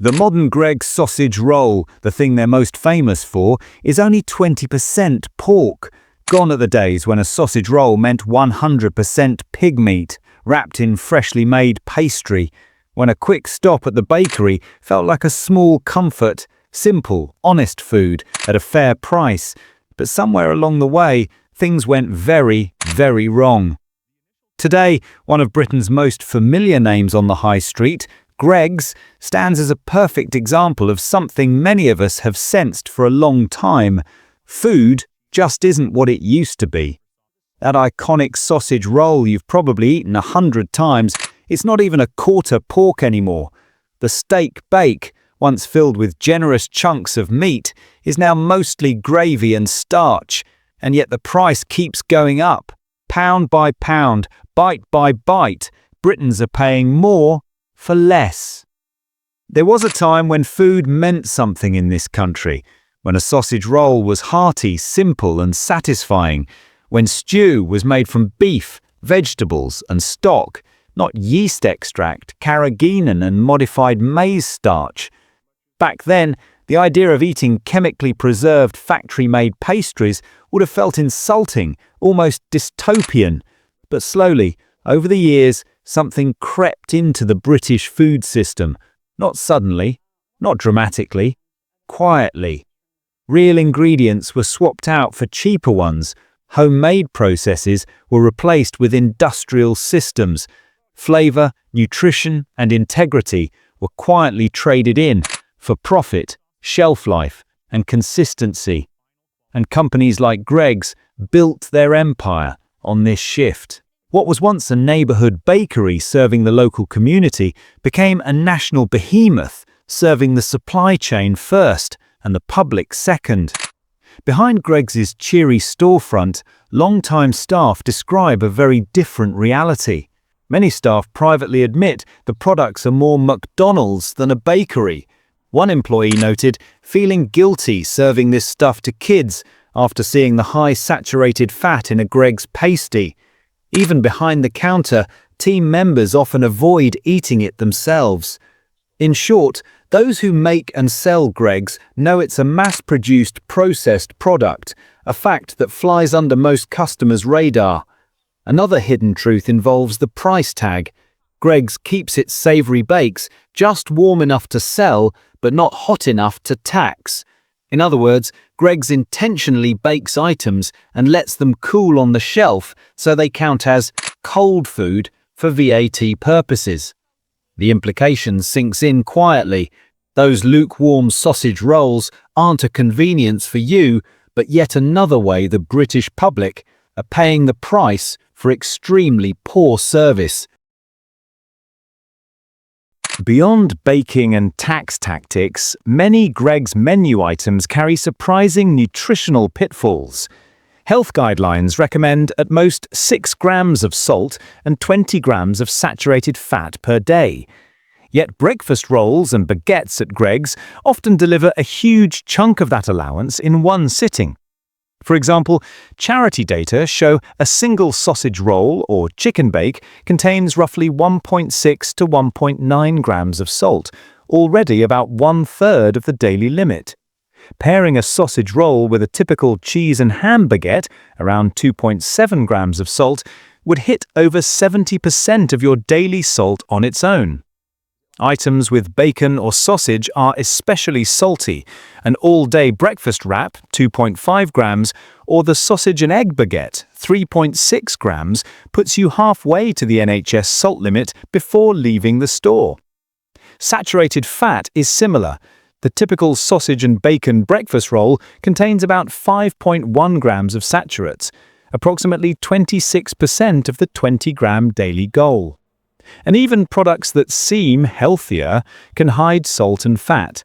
The modern Greggs sausage roll, the thing they're most famous for, is only 20% pork. Gone are the days when a sausage roll meant 100% pig meat, wrapped in freshly made pastry, when a quick stop at the bakery felt like a small comfort, simple, honest food at a fair price. But somewhere along the way, things went very, very wrong. Today, one of Britain's most familiar names on the high street, Greggs, stands as a perfect example of something many of us have sensed for a long time. Food just isn't what it used to be. That iconic sausage roll you've probably eaten 100 times, it's not even a quarter pork anymore. The steak bake, once filled with generous chunks of meat, is now mostly gravy and starch, and yet the price keeps going up. Pound by pound, bite by bite, Britons are paying more for less. There was a time when food meant something in this country, when a sausage roll was hearty, simple and satisfying, when stew was made from beef, vegetables and stock, not yeast extract, carrageenan and modified maize starch. Back then, the idea of eating chemically preserved factory-made pastries would have felt insulting, almost dystopian. But slowly, over the years, something crept into the British food system. Not suddenly, not dramatically, quietly. Real ingredients were swapped out for cheaper ones. Homemade processes were replaced with industrial systems. Flavor, nutrition, and integrity were quietly traded in for profit, shelf life, and consistency. And companies like Greggs built their empire on this shift. What was once a neighborhood bakery serving the local community became a national behemoth, serving the supply chain first and the public second. Behind Greggs's cheery storefront, long-time staff describe a very different reality. Many staff privately admit the products are more McDonald's than a bakery. One employee noted feeling guilty serving this stuff to kids after seeing the high saturated fat in a Greggs pasty. Even behind the counter, team members often avoid eating it themselves. In short, those who make and sell Greggs know it's a mass-produced, processed product, a fact that flies under most customers' radar. Another hidden truth involves the price tag. Greggs keeps its savory bakes just warm enough to sell, but not hot enough to tax. In other words, Greggs intentionally bakes items and lets them cool on the shelf so they count as cold food for VAT purposes. The implication sinks in quietly. Those lukewarm sausage rolls aren't a convenience for you, but yet another way the British public are paying the price for extremely poor service. Beyond baking and tax tactics, many Greggs menu items carry surprising nutritional pitfalls. Health guidelines recommend at most 6 grams of salt and 20 grams of saturated fat per day. Yet breakfast rolls and baguettes at Greggs often deliver a huge chunk of that allowance in one sitting. For example, charity data show a single sausage roll or chicken bake contains roughly 1.6 to 1.9 grams of salt, already about 1/3 of the daily limit. Pairing a sausage roll with a typical cheese and ham baguette, around 2.7 grams of salt, would hit over 70% of your daily salt on its own. Items with bacon or sausage are especially salty. An all-day breakfast wrap, 2.5 grams, or the sausage and egg baguette, 3.6 grams, puts you halfway to the NHS salt limit before leaving the store. Saturated fat is similar. The typical sausage and bacon breakfast roll contains about 5.1 grams of saturates, approximately 26% of the 20-gram daily goal. And even products that seem healthier can hide salt and fat.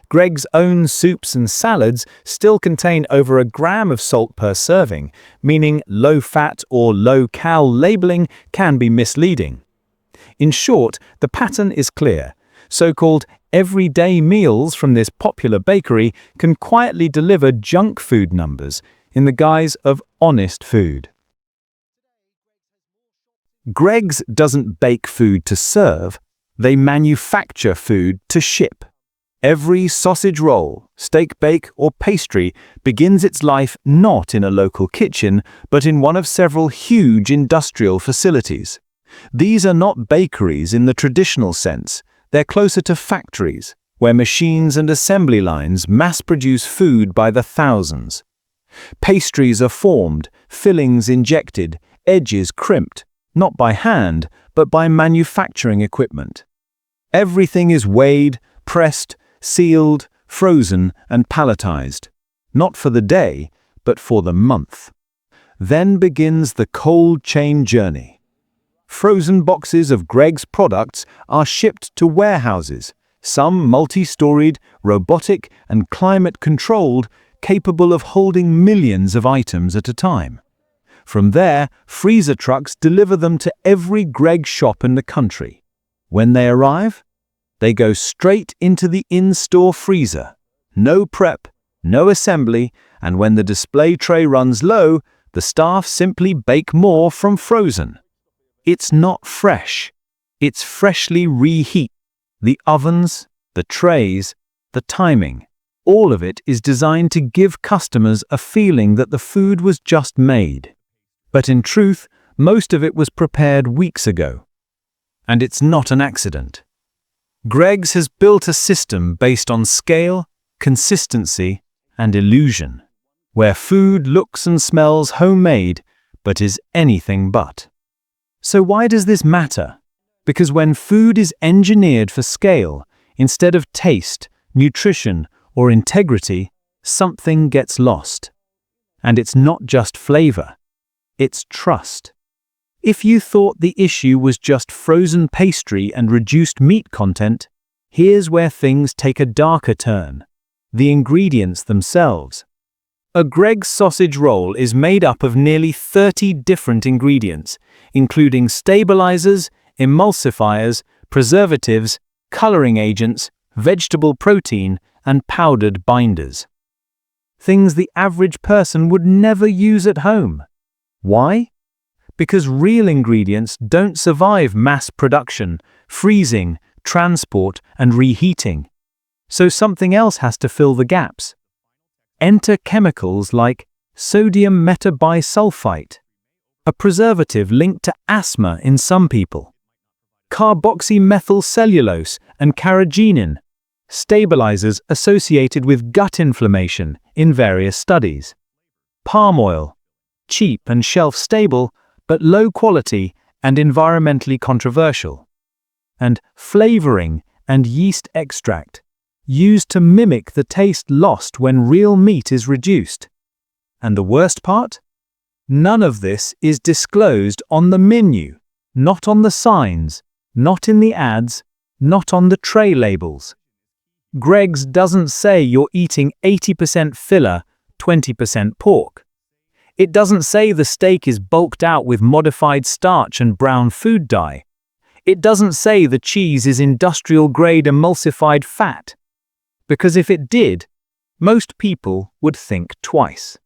Greggs' own soups and salads still contain over a gram of salt per serving, meaning low-fat or low-cal labeling can be misleading. In short, the pattern is clear. So-called everyday meals from this popular bakery can quietly deliver junk food numbers in the guise of honest food. Greggs doesn't bake food to serve, they manufacture food to ship. Every sausage roll, steak bake, or pastry begins its life not in a local kitchen, but in one of several huge industrial facilities. These are not bakeries in the traditional sense. They're closer to factories, where machines and assembly lines mass-produce food by the thousands. Pastries are formed, fillings injected, edges crimped, not by hand, but by manufacturing equipment. Everything is weighed, pressed, sealed, frozen, and palletized, not for the day, but for the month. Then begins the cold chain journey. Frozen boxes of GREGGS products are shipped to warehouses, some multi-storied, robotic, and climate-controlled, capable of holding millions of items at a time. From there, freezer trucks deliver them to every GREGGS shop in the country. When they arrive, they go straight into the in-store freezer. No prep, no assembly, and when the display tray runs low, the staff simply bake more from frozen. It's not fresh. It's freshly reheat. The ovens, the trays, the timing, all of it is designed to give customers a feeling that the food was just made. But in truth, most of it was prepared weeks ago. And it's not an accident. GREGGS has built a system based on scale, consistency, and illusion, where food looks and smells homemade, but is anything but. So why does this matter? Because when food is engineered for scale, instead of taste, nutrition, or integrity, something gets lost. And it's not just flavor, it's trust. If you thought the issue was just frozen pastry and reduced meat content, here's where things take a darker turn: the ingredients themselves. A GREGGS sausage roll is made up of nearly 30 different ingredients, including stabilizers, emulsifiers, preservatives, coloring agents, vegetable protein, and powdered binders. Things the average person would never use at home. Why? Because real ingredients don't survive mass production, freezing, transport, and reheating. So something else has to fill the gaps. Enter chemicals like sodium metabisulfite, a preservative linked to asthma in some people; carboxymethylcellulose and carrageenan, stabilizers associated with gut inflammation in various studies; palm oil, cheap and shelf-stable, but low quality and environmentally controversial; and flavoring and yeast extract, used to mimic the taste lost when real meat is reduced. And the worst part? None of this is disclosed on the menu, not on the signs, not in the ads, not on the tray labels. GREGGS doesn't say you're eating 80% filler, 20% pork. It doesn't say the steak is bulked out with modified starch and brown food dye. It doesn't say the cheese is industrial-grade emulsified fat. Because if it did, most people would think twice.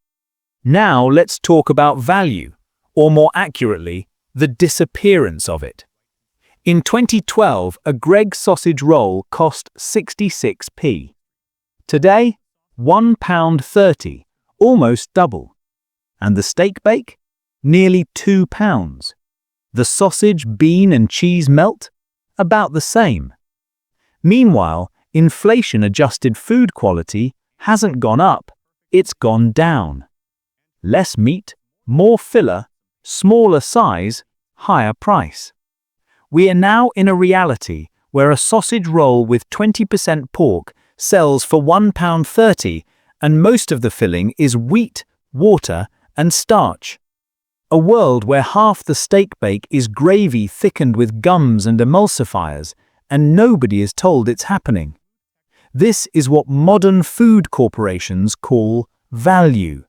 Now let's talk about value, or more accurately, the disappearance of it. In 2012, a GREGGS sausage roll cost 66p. Today, £1.30, almost double. And the steak bake? Nearly £2. The sausage, bean and cheese melt? About the same. Meanwhile, inflation-adjusted food quality hasn't gone up, it's gone down. Less meat, more filler, smaller size, higher price. We are now in a reality where a sausage roll with 20% pork sells for £1.30 and most of the filling is wheat, water, and starch. A world where half the steak bake is gravy thickened with gums and emulsifiers, and nobody is told it's happening. This is what modern food corporations call value.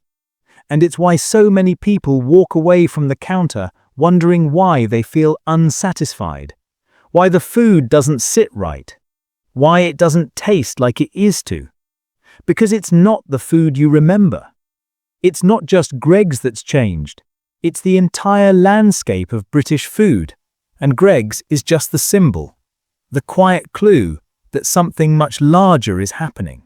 And it's why so many people walk away from the counter wondering why they feel unsatisfied, why the food doesn't sit right, why it doesn't taste like it is to. Because it's not the food you remember. It's not just GREGGS that's changed. It's the entire landscape of British food. And GREGGS is just the symbol, the quiet clue, that something much larger is happening.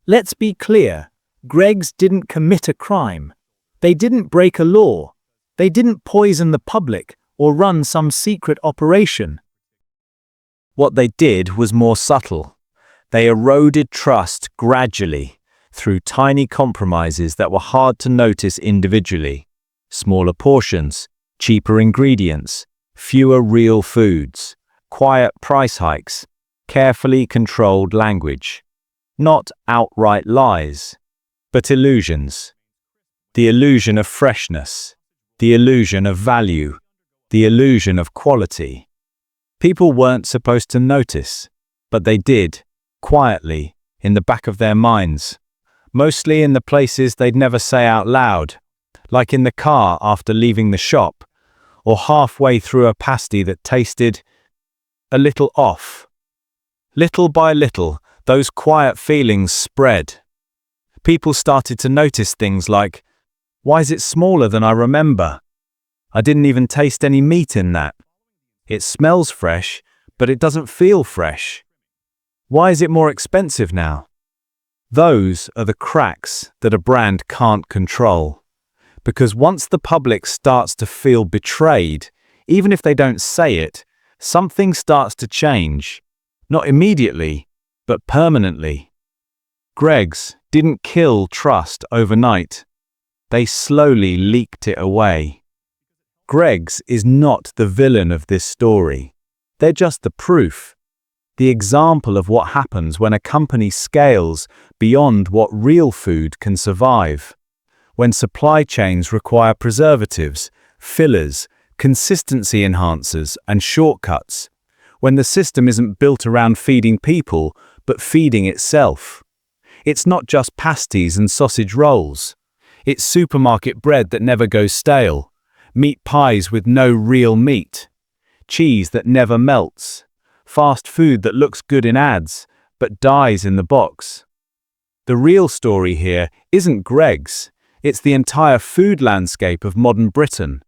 Let's be clear, GREGGS didn't commit a crime. They didn't break a law. They didn't poison the public or run some secret operation. What they did was more subtle. They eroded trust gradually through tiny compromises that were hard to notice individually. Smaller portions, cheaper ingredients, fewer real foods, quiet price hikes, carefully controlled language. Not outright lies, but illusions. The illusion of freshness, the illusion of value, the illusion of quality. People weren't supposed to notice, but they did, quietly, in the back of their minds. Mostly in the places they'd never say out loud, like in the car after leaving the shop, or halfway through a pasty that tasted a little off. Little by little, those quiet feelings spread. People started to notice things like, why is it smaller than I remember? I didn't even taste any meat in that. It smells fresh, but it doesn't feel fresh. Why is it more expensive now? Those are the cracks that a brand can't control. Because once the public starts to feel betrayed, even if they don't say it, something starts to change. Not immediately, but permanently. GREGGS didn't kill trust overnight. They slowly leaked it away. GREGGS is not the villain of this story. They're just the proof. The example of what happens when a company scales beyond what real food can survive. When supply chains require preservatives, fillers, consistency enhancers, and shortcuts. When the system isn't built around feeding people, but feeding itself. It's not just pasties and sausage rolls. It's supermarket bread that never goes stale, meat pies with no real meat, cheese that never melts, fast food that looks good in ads, but dies in the box. The real story here isn't GREGGS, it's the entire food landscape of modern Britain.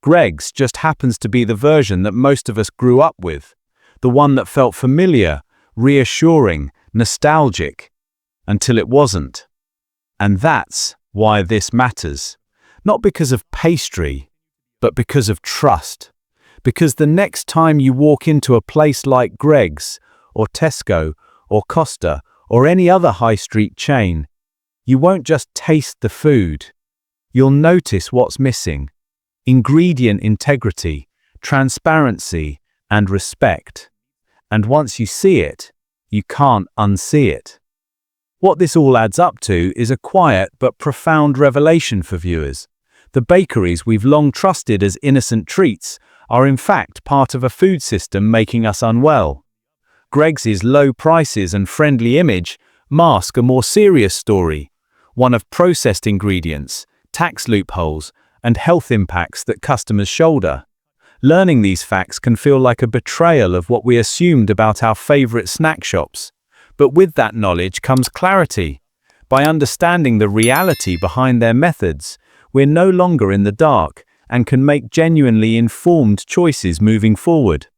GREGGS just happens to be the version that most of us grew up with, the one that felt familiar, reassuring, nostalgic, until it wasn't. And that's why this matters. Not because of pastry, but because of trust. Because the next time you walk into a place like GREGGS, or Tesco, or Costa, or any other high street chain, you won't just taste the food. You'll notice what's missing. Ingredient integrity, transparency, and respect. And once you see it, you can't unsee it. What this all adds up to is a quiet but profound revelation for viewers. The bakeries we've long trusted as innocent treats are in fact part of a food system making us unwell. GREGGS's low prices and friendly image mask a more serious story, one of processed ingredients, tax loopholes, and health impacts that customers shoulder. Learning these facts can feel like a betrayal of what we assumed about our favorite snack shops. But with that knowledge comes clarity. By understanding the reality behind their methods, we're no longer in the dark and can make genuinely informed choices moving forward.